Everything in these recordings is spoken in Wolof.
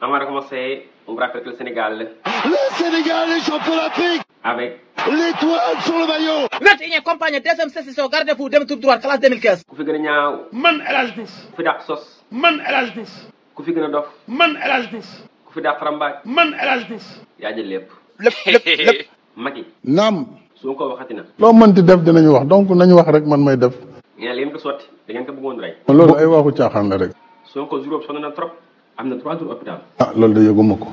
Avant de commencer, on me rappelle que le Sénégal est champion d'Afrique avec l'étoile sur le maillot. 21e compagnie deuxième session garde-fou dem tour droit classe 2015. ku fi gën a ñaaw. man El Hadj Diouf. ku fi dàq sos. man El Hadj Diouf. ku fi gën a dof. man El Hadj Diouf. ku fi dàq rambaaj. man El Hadj Diouf. yaa jël lépp. lépp. Macky. naam. su ko waxati na. loo mënti def dinañu wax donc nañu wax rek man may def. ngeen li ngeen ko sotti da ngeen ko bëggoon rey. loolu ay waxu caaxaan la rek. Sonko jour boobu sonn na trop. am na 3 jours hôpital. ah loolu de yëguma ko.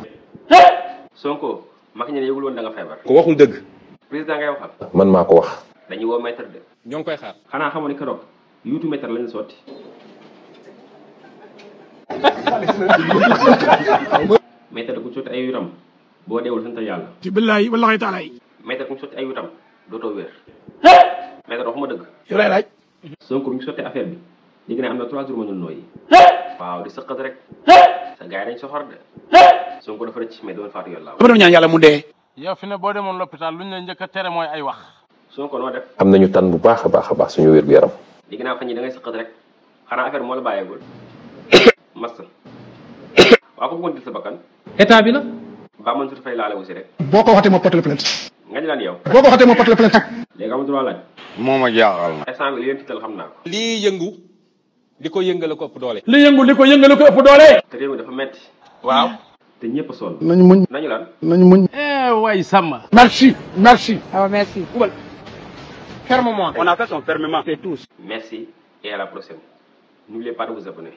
Sonko Macky ñu ne yëgul woon da nga feebar. ko waxul dëgg. président ngay waxal. man maa ko wax. dañuy woo maître de. ñoo ngi koy xaar. xanaa xamoon ne keroog yuutu maître lañu sotti. maître ku sotti ay yuutam boo deewul sant yàlla. ci billahi wallahi taala yi. maître ku sotti ay yuutam dootoo wér. maître waxuma dëgg. yow lay laaj. Sonko bu ñu sottee affaire bi léegi ne am na 3 jours ma ñu nooyi. waaw di sëqat rek. sa gars yi dañ soxor de. Sonko dafa rëcc mais doon faatu yàlla. dama doon ñaan yàlla mu dee. yow fi ne boo demoon l'hôpital luñ la njëkk a tere mooy ay wax. Sonko noo def. am nañu tan bu baax a baax suñu wér gu yaram. léegi naa fan yii da ngay sëqat rek xanaa affaire moo la bàyyeegul. massa waaw ko bëggoon jël sa bakkan. état bi la. Ba Mansour Faye laale aussi rek. boo ko waxatee ma porte plainte. nga ñu daan yow. boo ko waxatee ma porte plainte. léegi amul droit laaj. moo ma jaaxal na. instant bi li leen tiital xam naa ko. lii yëngu di ko yëngale ko ëpp doole. li yëngu li ko yëngale ko ëpp doole. te réew mi dafa metti. waaw. te ñëpp a sonn. nañu muñ. nañu lan. nañu muñ. way Samba. merci merci. ah merci. ferme-moi. on a fait son fermement. C'est tous. Merci et à la prochaine. N'oubliez pas de vous abonner.